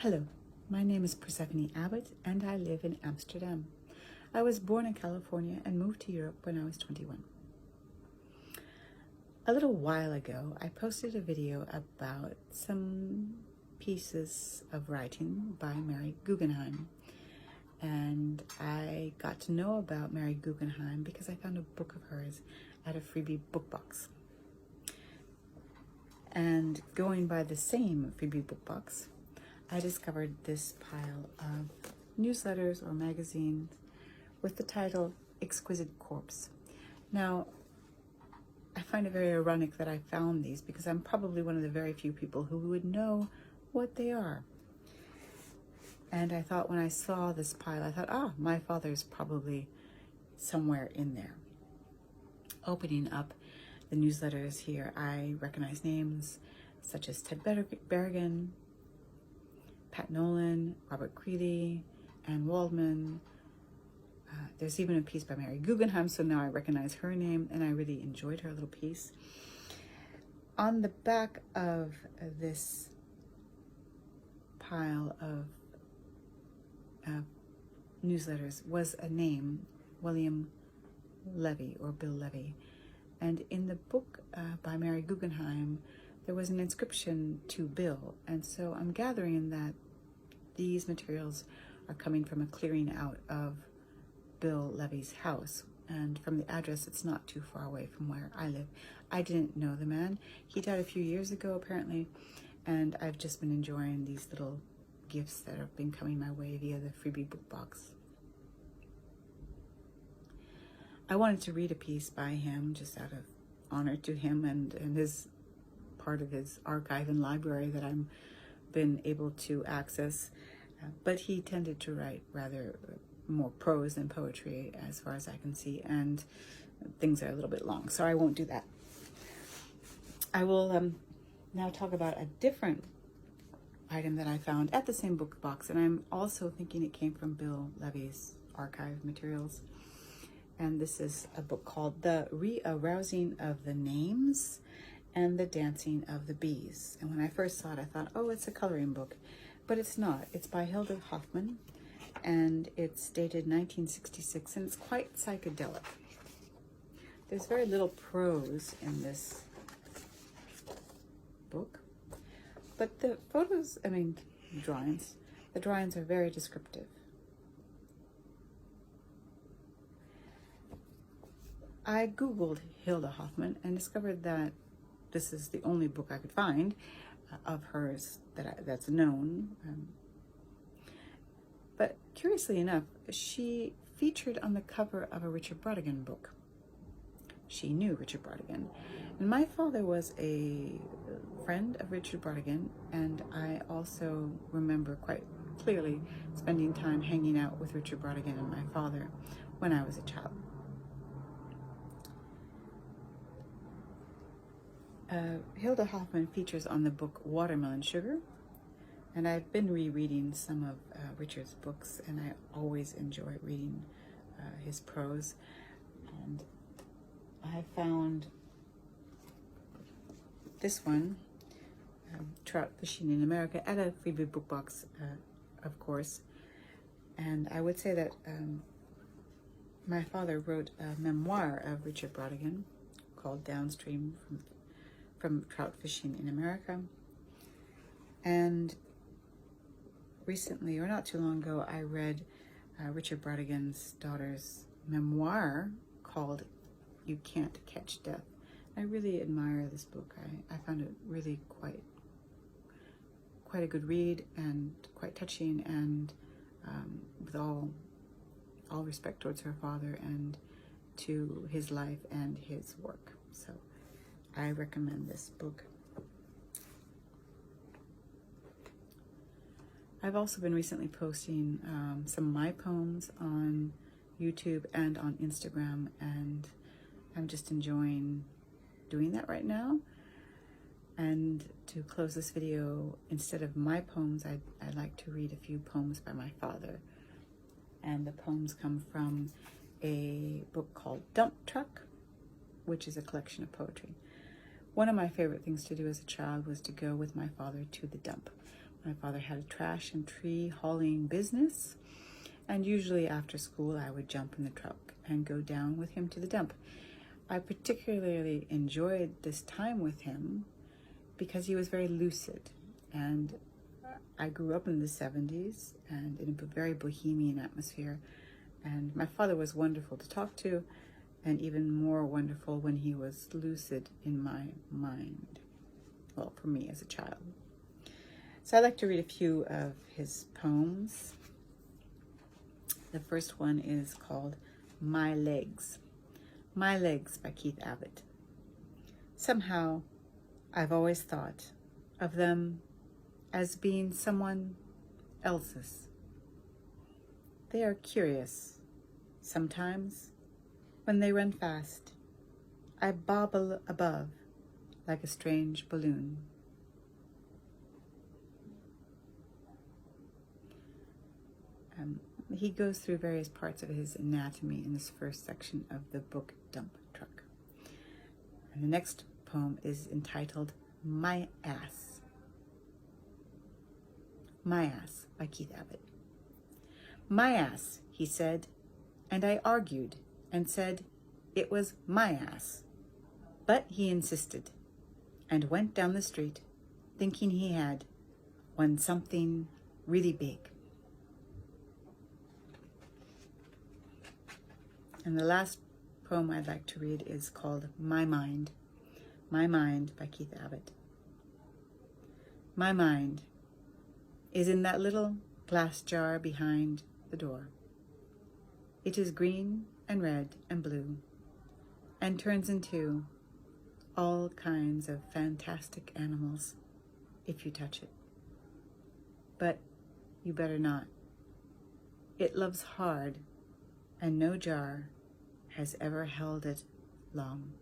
Hello, my name is Persephone Abbott and I live in Amsterdam. I was born in California and moved to Europe when I was 21. A little while ago, I posted a video about some pieces of writing by Mary Guggenheim. And I got to know about Mary Guggenheim because I found a book of hers at a Freebee book box. And going by the same Freebee book box, I discovered this pile of newsletters or magazines with the title Exquisite Corpse. Now, I find it very ironic that I found these because I'm probably one of the very few people who would know what they are. And I thought when I saw this pile, I thought, my father's probably somewhere in there. Opening up the newsletters here, I recognize names such as Ted Berrigan, Pat Nolan, Robert Creeley, Anne Waldman. There's even a piece by Mary Guggenheim, so now I recognize her name, and I really enjoyed her little piece. On the back of this pile of newsletters was a name, William Levy, or Bill Levy. And in the book by Mary Guggenheim, there was an inscription to Bill. And so I'm gathering that these materials are coming from a clearing out of Bill Levy's house. And from the address, it's not too far away from where I live. I didn't know the man. He died a few years ago, apparently. And I've just been enjoying these little gifts that have been coming my way via the Freebie book box. I wanted to read a piece by him just out of honor to him and his part of his archive and library that I've been able to access. But he tended to write rather more prose than poetry as far as I can see, and things are a little bit long, so I won't do that. I will now talk about a different item that I found at the same book box, and I'm also thinking it came from Bill Levy's archive materials. And this is a book called The Rearrousing of the Names and the Dancing of the Bees. And when I first saw it, I thought, it's a coloring book. But it's not. It's by Hilda Hoffman, and it's dated 1966, and it's quite psychedelic. There's very little prose in this book, but the photos, the drawings are very descriptive. I Googled Hilda Hoffman and discovered that this is the only book I could find of hers that's known. But curiously enough, she featured on the cover of a Richard Brautigan book. She knew Richard Brautigan. And my father was a friend of Richard Brautigan, and I also remember quite clearly spending time hanging out with Richard Brautigan and my father when I was a child. Hilda Hoffman features on the book Watermelon Sugar, and I've been rereading some of Richard's books, and I always enjoy reading his prose. And I found this one, Trout Fishing in America, at a Freebie book box, of course. And I would say that my father wrote a memoir of Richard Brautigan called Downstream from Trout Fishing in America. And recently, or not too long ago, I read Richard Brautigan's daughter's memoir called You Can't Catch Death. I really admire this book. I found it really quite a good read and quite touching, and with all respect towards her father and to his life and his work. So I recommend this book. I've also been recently posting some of my poems on YouTube and on Instagram, and I'm just enjoying doing that right now. And to close this video, instead of my poems, I'd like to read a few poems by my father. And the poems come from a book called Dump Truck, which is a collection of poetry. One of my favorite things to do as a child was to go with my father to the dump. My father had a trash and tree hauling business, and usually after school I would jump in the truck and go down with him to the dump. I particularly enjoyed this time with him because he was very lucid, and I grew up in the 70s and in a very bohemian atmosphere, and my father was wonderful to talk to, and even more wonderful when he was lucid in my mind. Well, for me as a child. So I'd like to read a few of his poems. The first one is called My Legs. My Legs by Keith Abbott. Somehow, I've always thought of them as being someone else's. They are curious. Sometimes, when they run fast, I bobble above like a strange balloon. He goes through various parts of his anatomy in this first section of the book Dump Truck. And the next poem is entitled My Ass. My Ass by Keith Abbott. My ass, he said, and I argued and said it was my ass. But he insisted and went down the street thinking he had won something really big. And the last poem I'd like to read is called My Mind. My Mind by Keith Abbott. My mind is in that little glass jar behind the door. It is green and red and blue and turns into all kinds of fantastic animals if you touch it. But you better not. It loves hard, and no jar has ever held it long.